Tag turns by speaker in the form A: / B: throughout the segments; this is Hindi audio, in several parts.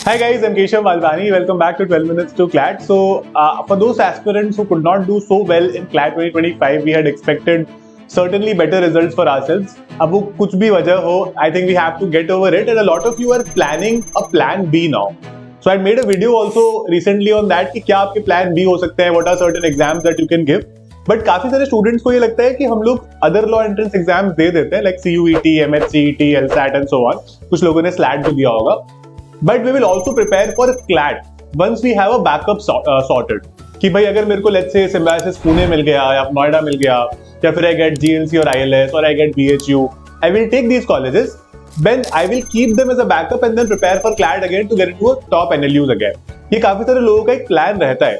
A: Hi guys, I'm Keshav Malvani. Welcome back to 12 Minutes to CLAT. So, for those aspirants who could not do so well in CLAT 2025, we had expected certainly better results for ourselves. अब वो कुछ भी वजह हो, I think we have to get over it, and a lot of you are planning a plan B now. So I made a video also recently on that कि क्या आपके plan B हो सकते हैं, what are certain exams that you can give. But काफी सारे स्टूडेंट्स को ये लगता है कि हम लोग अदर लॉ एंट्रेंस एग्जाम्स दे देते हैं, like CUET, MHCET, LSAT and so on. कुछ लोगों ने SLAT भी दिया होगा. But we will also prepare for CLAT once we have a backup sorted. कि भाई अगर मेरे को लेट्स से सिम्बायोसिस पुणे मिल गया या नोएडा मिल गया या फिर आई गेट GNC और ILS और I get BHU, I will take these colleges. Then I will keep them as a backup and then prepare for CLAT again to get into a top NLUs again. ये काफी सारे लोगों का एक प्लान रहता है.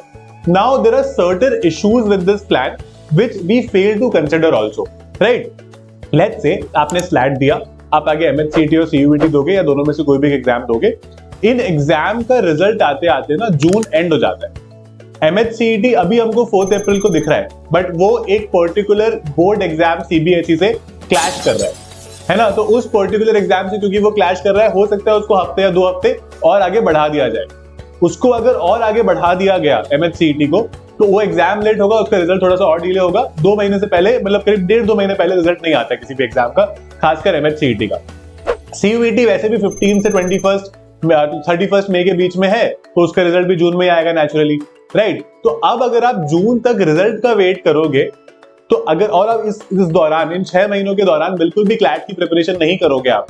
A: Now there are certain issues with this plan which we fail to consider also, right? Let's say आपने SLAT दिया, आप आगे MHCET और CUET दोगे या दोनों में से कोई भी एग्जाम दोगे. इन एग्जाम का रिजल्ट आते आते ना जून एंड हो जाता है. MHCET अभी हमको 4 अप्रैल को दिख रहा है, बट वो एक पर्टिकुलर बोर्ड एग्जाम CBSE से क्लैश कर रहा है ना. तो उस पर्टिकुलर एग्जाम से क्योंकि वो क्लैश कर रहा है, हो सकता है उसको हफ्ते या 2 हफ्ते और आगे बढ़ा दिया जाए. उसको अगर और आगे बढ़ा दिया गया MHCET को, तो वो एग्जाम लेट होगा, उसका रिजल्ट थोड़ा सा और डिले होगा. 2 महीने से पहले, मतलब करीब 1.5-2 महीने पहले रिजल्ट नहीं आता किसी भी एग्जाम का, खासकर MHCET का. CUET वैसे भी 15 से 31 मई के बीच में है, तो उसका रिजल्ट भी जून में आएगा नेचुरली, राइट. तो अब अगर आप जून तक रिजल्ट का वेट करोगे, तो अगर और आप इस दौरान, इन 6 महीनों के दौरान बिल्कुल भी CLAT की प्रिपरेशन नहीं करोगे आप,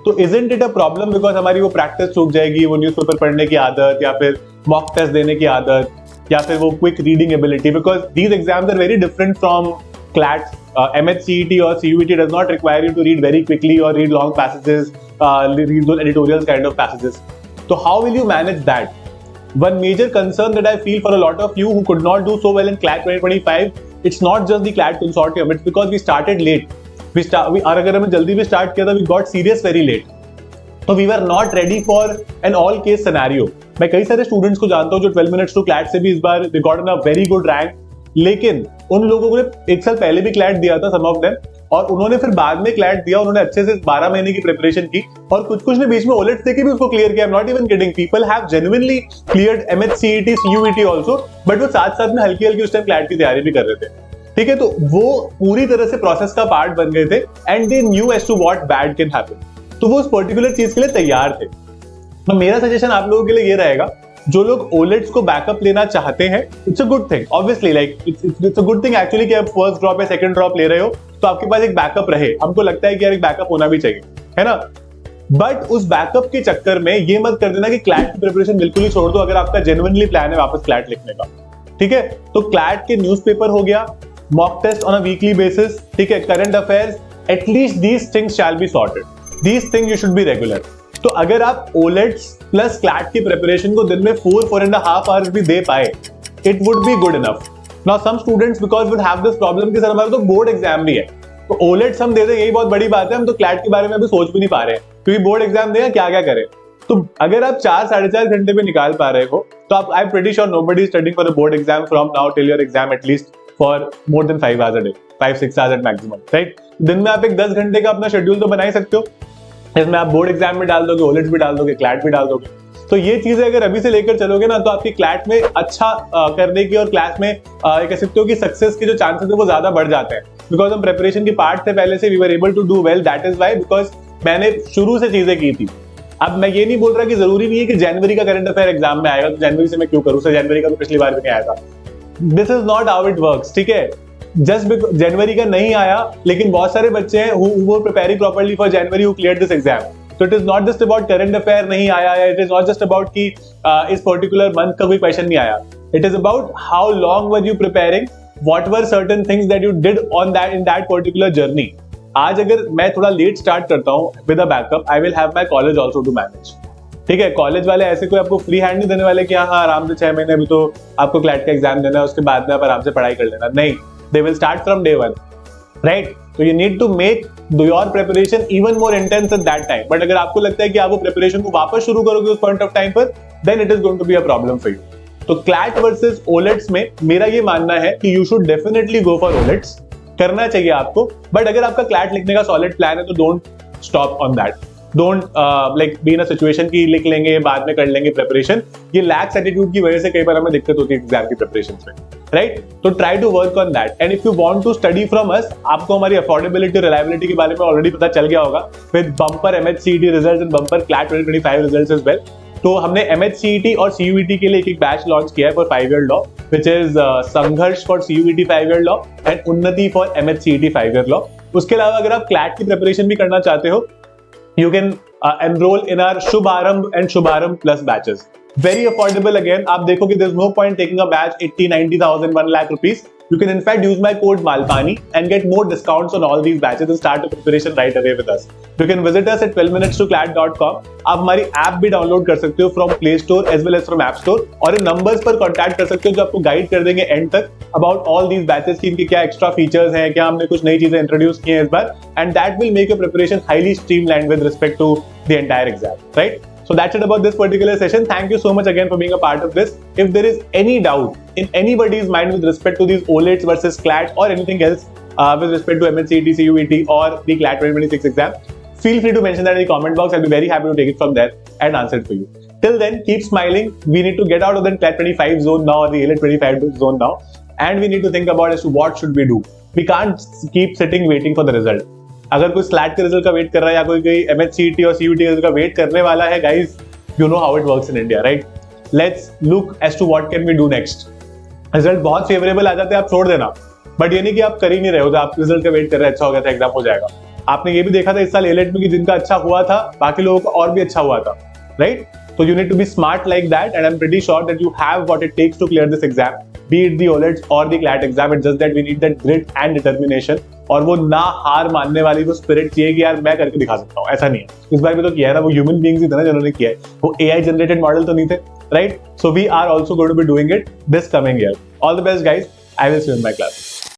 A: तो isn't it a problem? Because हमारी वो प्रैक्टिस छूट जाएगी, वो न्यूज़पेपर पढ़ने की आदत या फिर मॉक टेस्ट देने की आदत या फिर वो quick reading ability. Because these exams are very different from CLAT. MHCET or CUET does not require you to read very quickly or read long passages, read those editorial kind of passages. So how will you manage that? One major concern that I feel for a lot of you who could not do so well in CLAT 2025, it's not just the CLAT consortium, it's because we started late. अगर हमने जल्दी भी स्टार्ट किया था, we got serious very late. So we were not ready for an all case scenario. मैं कई सारे स्टूडेंट्स को जानता हूँ जो 12 minutes to CLAT से भी इस बार they got a very good rank, लेकिन उन लोगों ने 1 साल पहले भी CLAT दिया था, some of them, और उन्होंने फिर बाद में CLAT दिया. उन्होंने अच्छे से 12 महीने की प्रिपरेशन की और कुछ ने बीच में OLETs देके भी उसको क्लियर किया. I'm not even kidding. People have genuinely cleared MHCET, CUET also, but वो साथ में हल्की उस टाइम CLAT की तैयारी भी कर रहे थे. ठीक है, तो वो पूरी तरह से प्रोसेस का पार्ट बन गए थे and they knew as to what bad can happen. तो वो उस पर्टिकुलर चीज के लिए तैयार थे. तो मेरा सजेशन आप लोगों के लिए ये रहेगा, जो लोग OLETs को बैकअप लेना चाहते हैं, it's a good thing. Obviously like it's a good thing actually कि आप फर्स्ट ड्रॉप या सेकंड ड्रॉप ले रहे हो, तो आपके पास एक बैकअप रहे. हमको लगता है कि यार एक बैकअप होना भी चाहिए, है ना. बट उस बैकअप के चक्कर में ये मत कर देना कि CLAT की प्रिपरेशन बिल्कुल ही छोड़ दो अगर आपका जेन्युइनली प्लान है वापस CLAT लिखने का. ठीक है, तो CLAT के न्यूज़पेपर हो गया, mock test on a weekly basis, ठीक है, current affairs, at least these things shall be sorted. These things you should be regular. तो अगर आप OLETs प्लस CLAT की प्रिपरेशन को दिन में 4.5 आवर्स भी दे पाए, it would be good enough. Now some students because would have this problem कि सर हमारा तो बोर्ड एग्जाम भी है, तो OLETs हम दे दें यही बहुत बड़ी बात है, हम तो CLAT के बारे में अभी सोच भी नहीं पा रहे हैं क्योंकि बोर्ड एग्जाम दें क्या क्या करें. तो अगर आप 4-4.5 घंटे में निकाल पा रहे हो, तो आप, I am pretty sure nobody is studying for a board exam from now till your exam at least for more than 5 hours a day, 5-6 hours at maximum, right? दिन में आप एक 10 घंटे का अपना शेड्यूल तो बना ही सकते हो. इसमें आप बोर्ड एग्जाम में डाल दोगे, OLETs भी डाल दोगे, CLAT भी डाल दोगे. तो ये चीजें अगर अभी से लेकर चलोगे ना, तो आपकी CLAT में अच्छा करने की और क्लास में कह सकते हो कि सक्सेस के जो चांसेस है वो ज्यादा बढ़ जाते हैं. बिकॉज हम प्रिपरेशन की पार्ट थे पहले से, we were able to do well. That is why, because मैंने शुरू से चीजें की थी. अब मैं ये नहीं बोल रहा कि जरूरी नहीं है कि जनवरी का करंट अफेयर एग्जाम में आएगा, तो जनवरी से मैं क्यों करूँ, सर जनवरी का तो पिछली बार भी नहीं आया था. This is not how it works. ठीक है, जस्ट बिकॉज जनवरी का नहीं आया, लेकिन बहुत सारे बच्चे हैं who were preparing properly for January who cleared this exam. So it is not just about current affair नहीं आया, या it is not just about कि इस particular month का कोई क्वेश्चन नहीं आया. It is about how long were you preparing, what were certain things that you did on that in that particular journey. आज अगर मैं थोड़ा लेट स्टार्ट करता हूँ with a backup, I will have my college also to manage. ठीक है, कॉलेज वाले ऐसे कोई आपको फ्री हैंड नहीं देने वाले कि हाँ आराम से 6 महीने अभी तो आपको CLAT का एग्जाम देना है, उसके बाद में आप आराम से पढ़ाई कर लेना. नहीं, they will start from day one, right? So you need to make your preparation even more intense at that time. But अगर आपको लगता है कि आप वो preparation को वापस शुरू करोगे उस point of time पर, then it is going to be a problem for you. तो CLAT versus OLETs में मेरा ये मानना है कि you should definitely go for OLETs. करना चाहिए आपको, but अगर आपका CLAT लिखने का solid plan है तो don't stop on that. Don't like be in a situation की लिख लेंगे बाद में कर लेंगे प्रिपरेशन। ये लैक्स एटीट्यूड की वजह से कई बार हमें दिक्कत होती है एग्जाम की प्रिपरेशन में, राइट? तो try to work on that and if you want to study from us, आपको हमारी अफोर्डेबिलिटी रिलायबिलिटी के बारे में ऑलरेडी पता चल गया होगा with bumper MHCET results and bumper CLAT 2025 results as well. तो हमने MHCET और CUET के लिए एक बैच लॉन्च किया है for 5 year law, which is Sangharsh for CUET 5 year law and Unnati for MHCET 5 year law. उसके अलावा अगर आप क्लैट की प्रिपरेशन भी करना चाहते हो, you can enroll in our Shubharambh and Shubharambh Plus batches. Very affordable again. आप देखोगे there's no point taking a batch 80, 90,000, 1 lakh rupees. You can in fact use my code Malpani and get more discounts on all these batches and start the preparation right away with us. You can visit us at 12minutes2clat.com. आप हमारी ऐप भी डाउनलोड कर सकते हो from Play Store as well as from App Store, और इन नंबर्स पर कॉन्टैक्ट कर सकते हो जो आपको गाइड कर देंगे एंड तक अबाउट ऑल दीज बैचेस की इनके क्या एक्स्ट्रा फीचर्स हैं, क्या हमने कुछ नई चीजें इंट्रोड्यूस की हैं इस बार, and that will make your preparation highly streamlined with respect to the entire exam, right? So that's it about this particular session. Thank you so much again for being a part of this. If there is any doubt in anybody's mind with respect to these OLETs versus CLAT or anything else with respect to MHCET, CUET or the CLAT 2026 exam, feel free to mention that in the comment box. I'll be very happy to take it from there and answer it for you. Till then, keep smiling. We need to get out of the CLAT 25 zone now, or the ALET 25 zone now, and we need to think about as to what should we do. We can't keep sitting waiting for the result. अगर कोई स्लैट के रिजल्ट का वेट कर रहा है या कोई MHCET और CUET के रिजल्ट का वेट करने वाला है, guys, you know how it works in India, right? Let's look as to what can we do next. Result बहुत फेवरेबल आ जाते हैं, आप छोड़ देना, बट ये नहीं कि आप कर ही नहीं रहे हो, आप रिजल्ट का वेट कर रहे हैं, अच्छा हो गया था, एग्जाम हो जाएगा। आपने ये भी देखा था इस साल एलेट में कि जिनका अच्छा हुआ था बाकी लोगों का और भी अच्छा हुआ था, right? So you need to be smart like that, and I'm pretty sure that you have what it takes to clear this exam, be it the OLETs or the CLAT exam. It's just that we need that grit and determination, और वो ना हार मानने वाली वो स्पिरिट चाहिए कि यार मैं करके दिखा सकता हूँ। ऐसा नहीं है, इस बार भी तो किया है ना, वो ह्यूमन बीइंग्स ही थे ना जिन्होंने किया है, वो AI जनरेटेड मॉडल तो नहीं थे, right? So we are also going to be doing it this coming year. All the best guys, I will see you in my class.